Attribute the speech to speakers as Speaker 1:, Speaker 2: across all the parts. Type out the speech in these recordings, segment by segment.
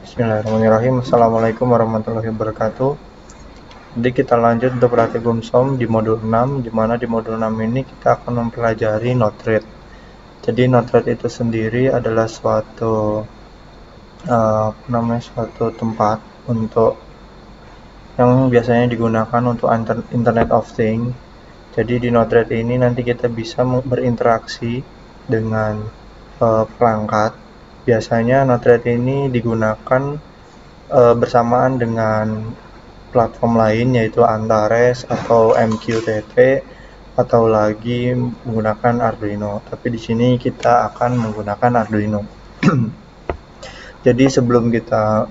Speaker 1: Bismillahirrahmanirrahim. Assalamualaikum warahmatullahi wabarakatuh. Jadi kita lanjut untuk praktik UMSOM di modul 6, di mana di modul 6 ini kita akan mempelajari Node-RED. Jadi Node-RED itu sendiri adalah suatu tempat untuk yang biasanya digunakan untuk Internet of Things. Jadi di Node-RED ini nanti kita bisa berinteraksi dengan perangkat. Biasanya Node-RED ini digunakan bersamaan dengan platform lain, yaitu Antares atau MQTT atau lagi menggunakan Arduino. Tapi di sini kita akan menggunakan Arduino. Jadi sebelum kita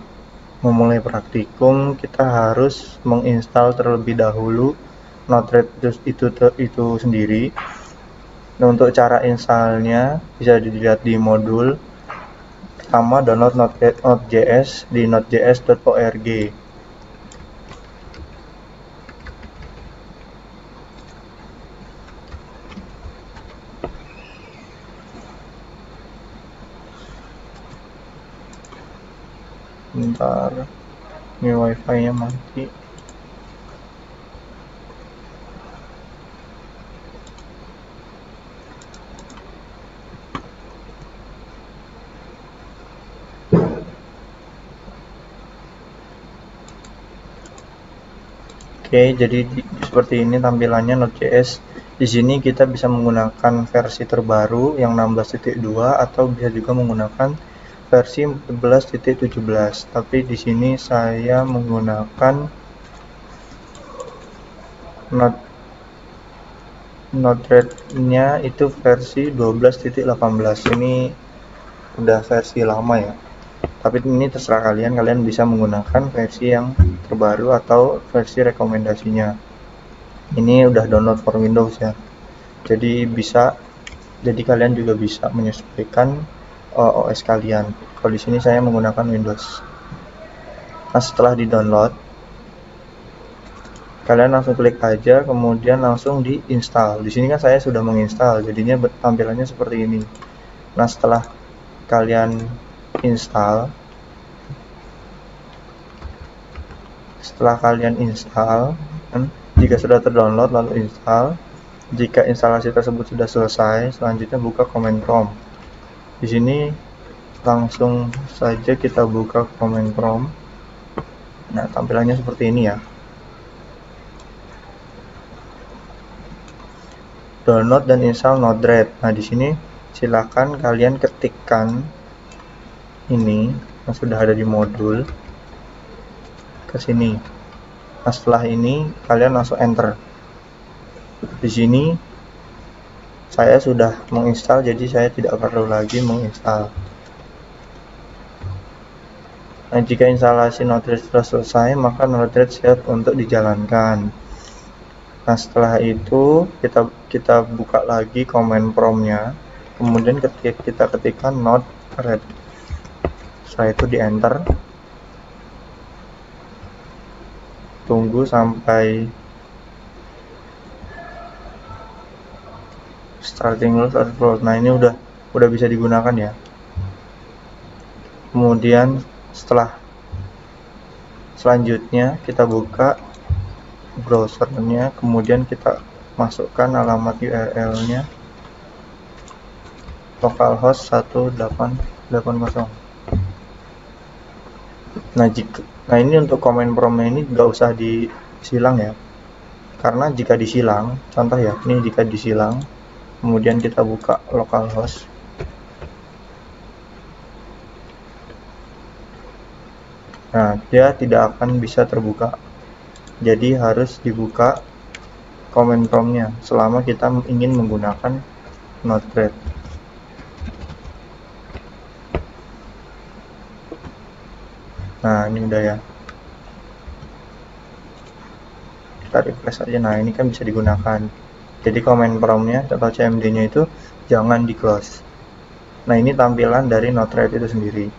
Speaker 1: memulai praktikum, kita harus menginstal terlebih dahulu Node-RED itu sendiri. Nah, untuk cara installnya bisa dilihat di modul. Pertama, download Node.js di nodejs.org. Bentar, ini wifi-nya mati. Oke, jadi seperti ini tampilannya Node.js. Di sini kita bisa menggunakan versi terbaru yang 16.2 atau bisa juga menggunakan versi 14.17. Tapi di sini saya menggunakan Node-RED-nya itu versi 12.18. Ini udah versi lama ya. Tapi ini terserah kalian bisa menggunakan versi yang terbaru atau versi rekomendasinya. Ini udah download for Windows ya. Jadi kalian juga bisa menyesuaikan OS kalian. Kalau di sini saya menggunakan Windows. Nah, setelah di-download, kalian langsung klik aja, kemudian langsung di-install. Di sini kan saya sudah menginstal, jadinya tampilannya seperti ini. Nah, setelah kalian install, jika sudah terdownload lalu install. Jika instalasi tersebut sudah selesai, selanjutnya buka command prompt. Di sini langsung saja kita buka command prompt. Nah, tampilannya seperti ini ya. Download dan install Node-RED. Nah, di sini silakan kalian ketikkan ini yang sudah ada di modul ke sini. Nah, setelah ini kalian langsung enter. Di sini saya sudah menginstal, jadi saya tidak perlu lagi menginstal. Nah, jika instalasi Node-RED sudah selesai, maka Node-RED siap untuk dijalankan. Nah, setelah itu kita buka lagi command prompt-nya, kemudian kita ketikkan Node-RED. Setelah itu di enter, tunggu sampai starting load. Nah, ini udah bisa digunakan ya. Kemudian selanjutnya kita buka browsernya, kemudian kita masukkan alamat URL-nya localhost 1880. Nah, ini untuk command prompt ini nggak usah disilang ya, karena jika disilang, contoh ya, ini jika disilang kemudian kita buka localhost, nah dia tidak akan bisa terbuka. Jadi harus dibuka command prompt-nya selama kita ingin menggunakan Node-RED. Nah, ini udah ya. Kita refresh aja. Nah, ini kan bisa digunakan. Jadi command prompt-nya atau CMD-nya itu jangan di close. Nah, ini tampilan dari Node-RED itu sendiri.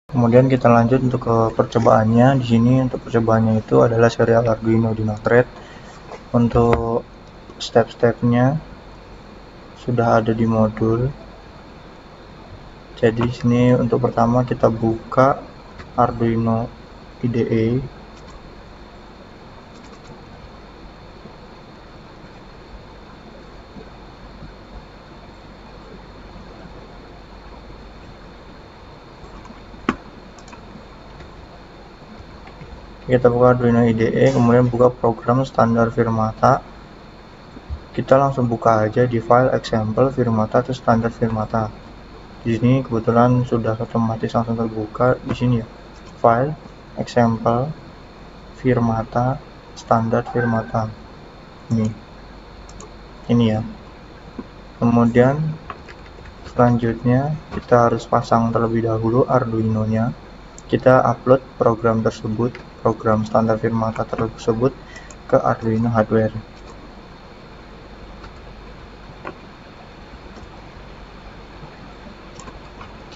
Speaker 1: Kemudian kita lanjut untuk ke percobaannya. Di sini untuk percobaannya itu adalah serial Arduino di Node-RED. Untuk step-stepnya sudah ada di modul. Jadi sini untuk pertama kita buka Arduino IDE. Kita buka Arduino IDE, kemudian buka program standar Firmata. Kita langsung buka aja di file example Firmata atau standar Firmata. Di sini kebetulan sudah otomatis langsung terbuka di sini ya. File example Firmata standar Firmata. Ini ya. Kemudian selanjutnya kita harus pasang terlebih dahulu Arduino-nya. Kita upload program tersebut, program standar Firmata tersebut ke Arduino hardware.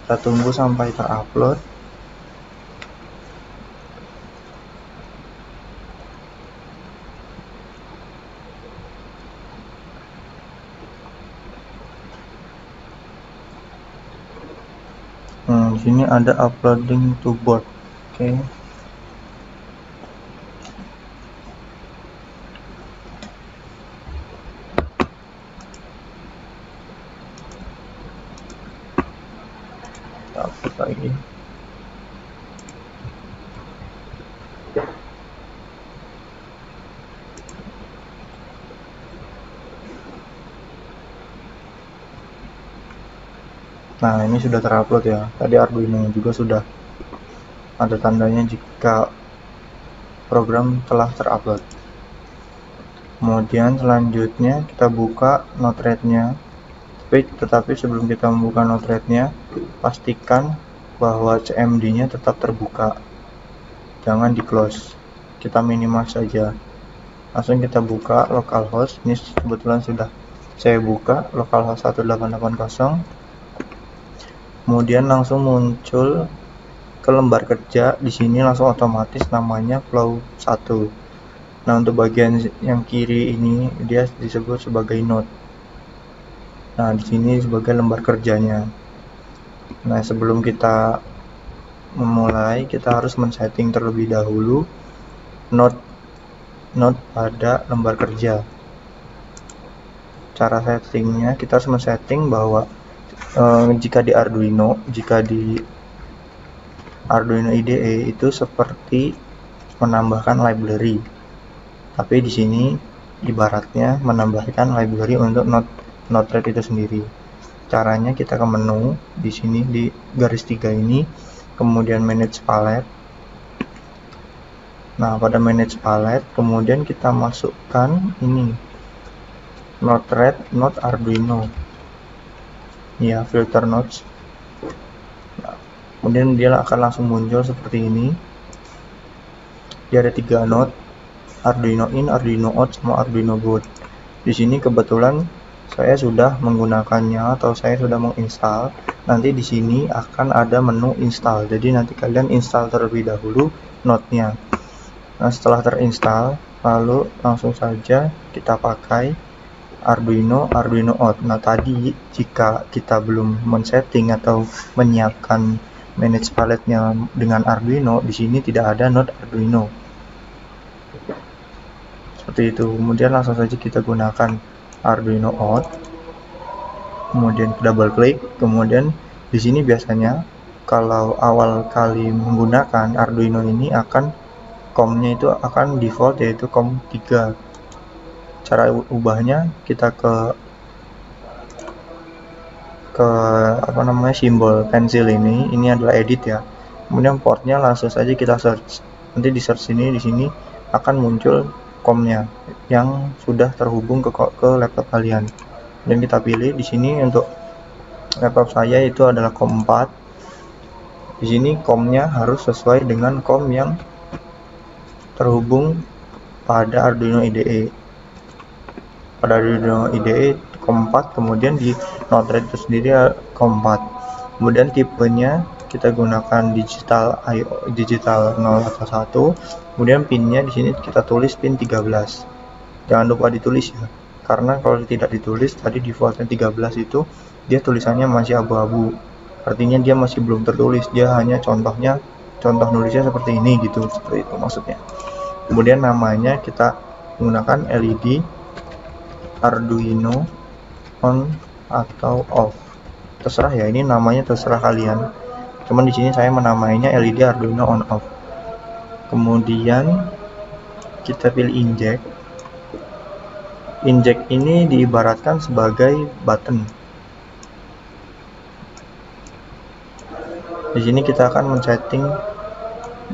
Speaker 1: Kita tunggu sampai terupload. Di sini ada uploading to board. Oke. Upload lagi. Nah, ini sudah terupload ya. Tadi Arduino juga sudah ada tandanya jika program telah terupload. Kemudian selanjutnya kita buka Node-RED-nya. Tetapi sebelum kita membuka Node-RED-nya, pastikan bahwa CMD-nya tetap terbuka. Jangan di close. Kita minimize saja. Langsung kita buka localhost. Ini kebetulan sudah saya buka localhost 1880. Kemudian langsung muncul ke lembar kerja. Di sini langsung otomatis namanya flow 1. Nah, untuk bagian yang kiri ini dia disebut sebagai node. Nah, di sini sebagai lembar kerjanya. Nah, sebelum kita memulai, kita harus men-setting terlebih dahulu node pada lembar kerja. Cara settingnya, kita harus men-setting bahwa jika di Arduino IDE itu seperti menambahkan library, tapi di sini ibaratnya menambahkan library untuk Node-RED itu sendiri. Caranya kita ke menu di sini di garis 3 ini, kemudian manage palette. Nah, pada manage palette kemudian kita masukkan ini Node-RED, Node Arduino. Ya, filter nodes. Nah, kemudian dia akan langsung muncul seperti ini. Dia ada 3 node, Arduino in, Arduino out, sama Arduino board. Di sini kebetulan saya sudah menggunakannya atau saya sudah menginstal. Nanti di sini akan ada menu install. Jadi nanti kalian install terlebih dahulu node-nya. Nah, setelah terinstall, lalu langsung saja kita pakai Arduino out. Nah, tadi jika kita belum men-setting atau menyiapkan manage palette-nya dengan Arduino, di sini tidak ada node Arduino. Seperti itu. Kemudian langsung saja kita gunakan Arduino out. Kemudian double klik. Kemudian di sini biasanya kalau awal kali menggunakan Arduino ini akan COM-nya itu akan default yaitu COM 3. Cara ubahnya kita ke simbol pensil ini adalah edit ya. Kemudian portnya langsung saja kita search. Nanti di search ini, di sini akan muncul COM-nya yang sudah terhubung ke laptop kalian. Dan kita pilih di sini untuk laptop saya itu adalah COM 4. Di sini COM-nya harus sesuai dengan COM yang terhubung pada Arduino IDE. Pada Arduino IDE COM 4, kemudian di Node-RED itu sendiri COM 4. Kemudian tipenya kita gunakan digital 0 atau 1. Kemudian pinnya di sini kita tulis pin 13. Jangan lupa ditulis ya. Karena kalau tidak ditulis tadi defaultnya 13 itu dia tulisannya masih abu-abu. artinya dia masih belum tertulis, dia hanya contoh nulisnya seperti ini gitu, seperti itu maksudnya. Kemudian namanya kita menggunakan LED Arduino on atau off, terserah ya, ini namanya terserah kalian, cuman di sini saya menamainya LED Arduino on off. Kemudian kita pilih inject. Inject ini diibaratkan sebagai button. Di sini kita akan men-setting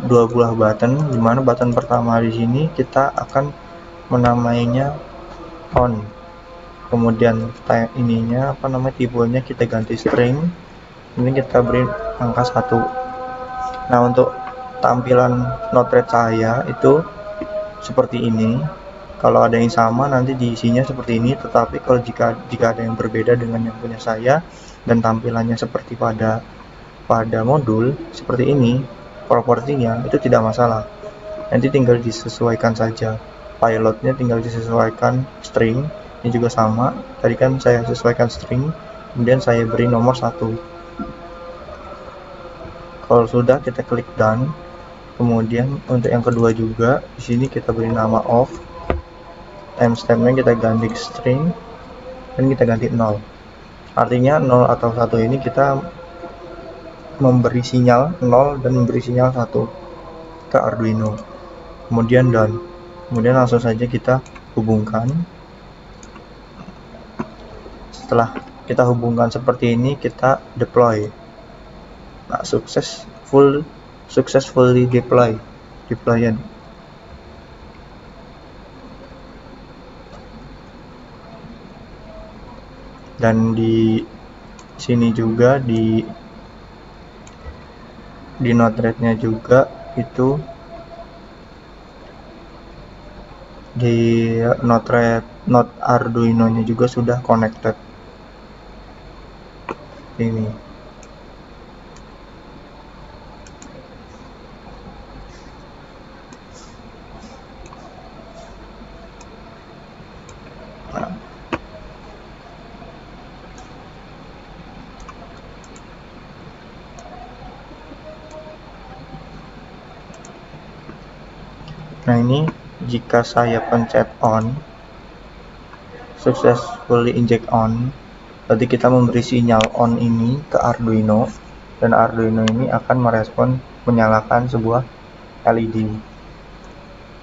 Speaker 1: dua buah button, di mana button pertama di sini kita akan menamainya on. Kemudian ininya tipenya kita ganti string. Ini kita beri angka 1. Nah, untuk tampilan Node-RED saya itu seperti ini. Kalau ada yang sama nanti diisinya seperti ini, tetapi kalau jika ada yang berbeda dengan yang punya saya dan tampilannya seperti pada modul seperti ini, proporsinya itu tidak masalah. Nanti tinggal disesuaikan saja. Pilotnya tinggal disesuaikan string. Ini juga sama. Tadi kan saya sesuaikan string, kemudian saya beri nomor 1. Kalau sudah, kita klik done. Kemudian untuk yang kedua juga, di sini kita beri nama off. Timestampnya kita ganti string dan kita ganti 0. Artinya 0 atau 1 ini kita memberi sinyal 0 dan memberi sinyal 1 ke Arduino. Kemudian done. Kemudian langsung saja kita hubungkan. Setelah kita hubungkan seperti ini, kita deploy. Nah, successfully deployed. Dan di sini juga di Node-RED-nya juga itu di Node Arduino-nya juga sudah connected. Ini. Nah, ini jika saya pencet on, successfully inject on, berarti kita memberi sinyal on ini ke Arduino, dan Arduino ini akan merespon menyalakan sebuah LED.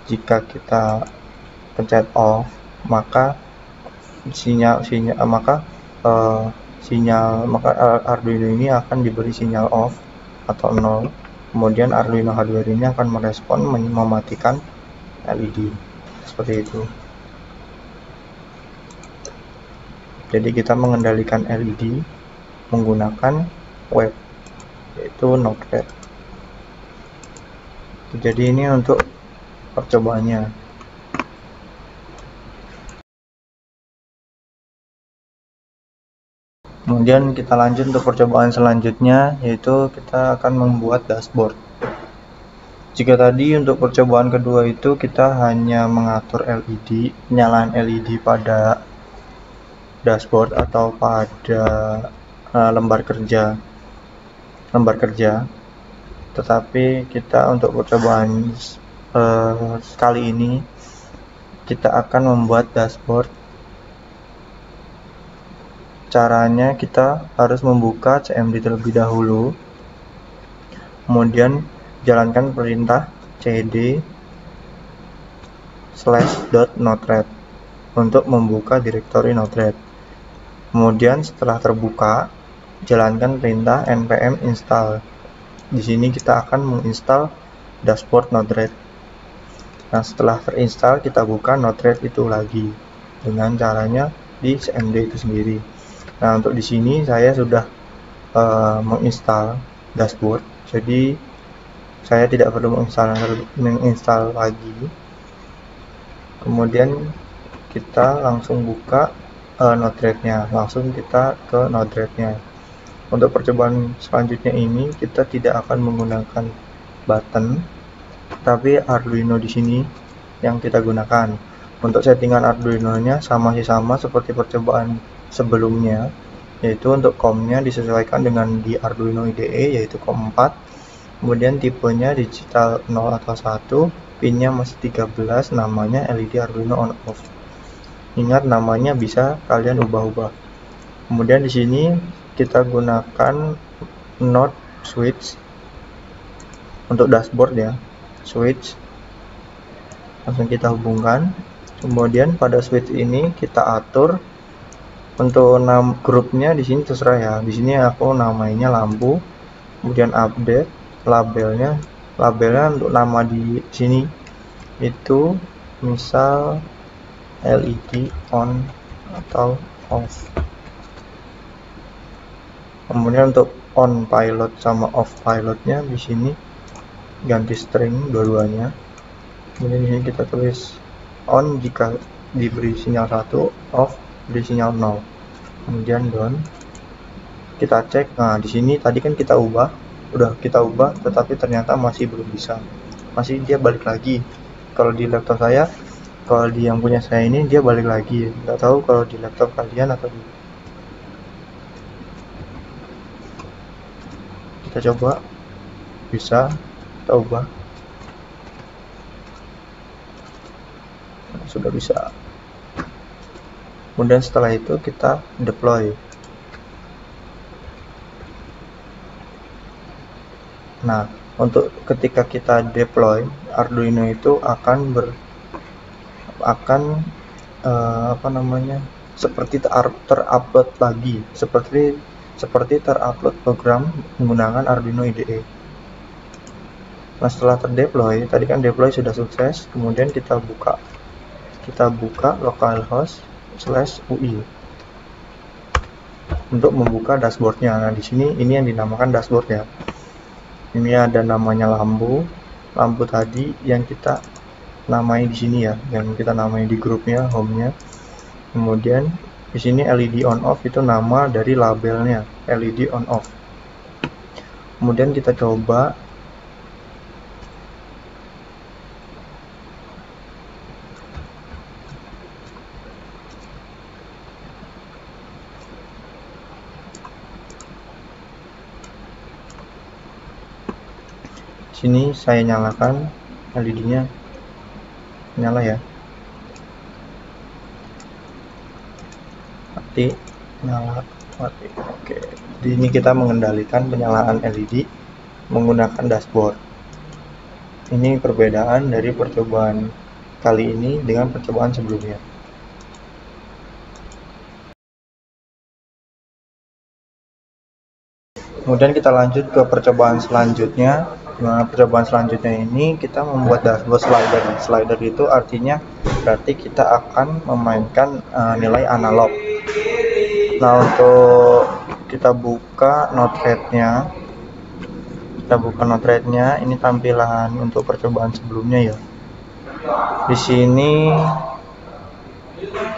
Speaker 1: Jika kita pencet off, maka Arduino ini akan diberi sinyal off atau 0. Kemudian Arduino hardware ini akan merespon mematikan LED seperti itu. Jadi kita mengendalikan LED menggunakan web, yaitu Node-RED. Jadi ini untuk percobaannya. Kemudian kita lanjut untuk percobaan selanjutnya, yaitu kita akan membuat dashboard. Jika tadi untuk percobaan kedua itu kita hanya mengatur LED, penyalaan LED pada dashboard atau pada lembar kerja. Tetapi kita untuk percobaan kali ini kita akan membuat dashboard. Caranya kita harus membuka CMD terlebih dahulu, kemudian jalankan perintah cd/.node-red untuk membuka direktori Node-RED. Kemudian setelah terbuka, jalankan perintah npm install. Di sini kita akan menginstal dashboard Node-RED. Nah, setelah terinstall, kita buka Node-RED itu lagi dengan caranya di CMD itu sendiri. Nah, untuk di sini saya sudah menginstal dashboard, jadi saya tidak perlu menginstal lagi. Kemudian kita langsung buka Node-RED-nya, langsung kita ke Node-RED-nya. Untuk percobaan selanjutnya ini kita tidak akan menggunakan button, tapi Arduino di sini yang kita gunakan. Untuk settingan Arduino-nya masih sama seperti percobaan sebelumnya, yaitu untuk COM-nya disesuaikan dengan di Arduino IDE, yaitu COM 4. Kemudian tipenya digital 0 atau 1, pinnya masih 13, namanya LED Arduino on off. Ingat, namanya bisa kalian ubah-ubah. Kemudian di sini kita gunakan node switch untuk dashboard ya, switch langsung kita hubungkan. Kemudian pada switch ini kita atur untuk grupnya, di sini terserah ya. Di sini aku namainya lampu. Kemudian update labelnya untuk nama di sini itu misal LED on atau off. Kemudian untuk on pilot sama off pilotnya di sini ganti string dua-duanya. Kemudian di sini kita tulis on jika diberi sinyal 1, off beri sinyal 0. Kemudian down. Kita cek. Nah, di sini tadi kan udah kita ubah, tetapi ternyata masih belum bisa. Masih dia balik lagi. Kalau di laptop saya, kalau di yang punya saya ini dia balik lagi. Nggak tahu kalau di laptop kalian atau di. Kita coba, bisa kita ubah. Sudah bisa. Kemudian setelah itu kita deploy. Nah, untuk ketika kita deploy, Arduino itu akan seperti terupload lagi, seperti terupload program menggunakan Arduino IDE. Nah, setelah terdeploy, tadi kan deploy sudah sukses, kemudian kita buka localhost/UI untuk membuka dashboardnya. Nah, di sini ini yang dinamakan dashboard ya. Ini ada namanya lampu tadi yang kita namai di sini ya, yang kita namai di grupnya, home-nya. Kemudian di sini LED on off itu nama dari labelnya, LED on off. Kemudian kita coba sini, saya nyalakan LED-nya, nyala ya, mati. Oke, di ini kita mengendalikan penyalaan LED menggunakan dashboard. Ini perbedaan dari percobaan kali ini dengan percobaan sebelumnya. Kemudian kita lanjut ke percobaan selanjutnya. Nah, percobaan selanjutnya ini kita membuat dashboard slider. Slider itu artinya berarti kita akan memainkan nilai analog. Nah, untuk kita buka notepad-nya. Ini tampilan untuk percobaan sebelumnya ya. Di sini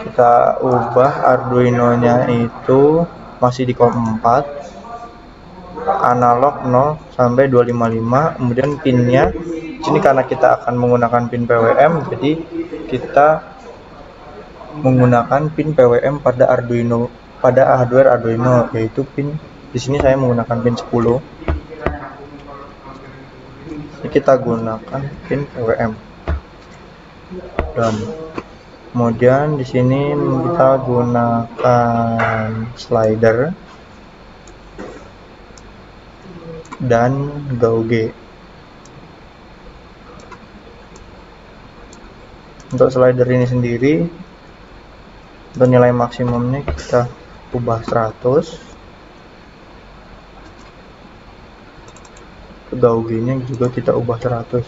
Speaker 1: kita ubah Arduino-nya itu masih di COM 4. Analog 0 sampai 255. Kemudian pinnya sini karena kita akan menggunakan pin PWM, jadi kita menggunakan pin PWM pada hardware Arduino, yaitu pin di sini saya menggunakan pin 10. Jadi kita gunakan pin PWM. Dan kemudian di sini kita gunakan slider dan gauge. Untuk slider ini sendiri, untuk nilai maksimumnya kita ubah 100. Gauge-nya juga kita ubah 100.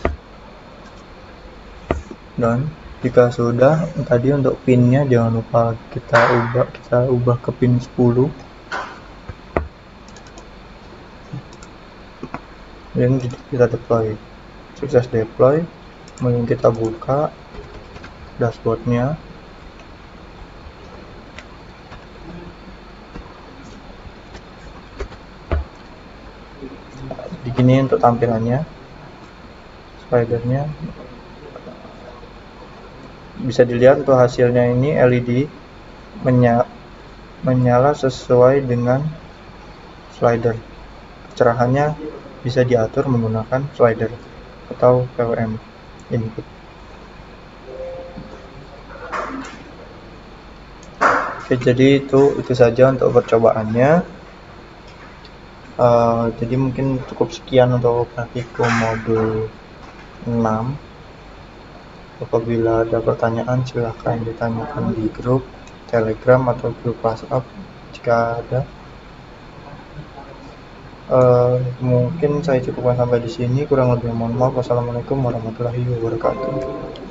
Speaker 1: Dan jika sudah, tadi untuk pinnya jangan lupa kita ubah ke pin 10. Dan kita deploy. Sukses deploy. Kemudian kita buka dashboardnya. Begini untuk tampilannya. Slidernya bisa dilihat untuk hasilnya ini LED menyala sesuai dengan slider. Kecerahannya bisa diatur menggunakan slider atau PWM input. Oke, jadi itu saja untuk percobaannya. Jadi mungkin cukup sekian untuk praktikum modul 6. Apabila ada pertanyaan silahkan ditanyakan di grup Telegram atau grup WhatsApp jika ada. Mungkin saya cukupkan sampai di sini, kurang lebih mohon maaf. Wassalamualaikum warahmatullahi wabarakatuh.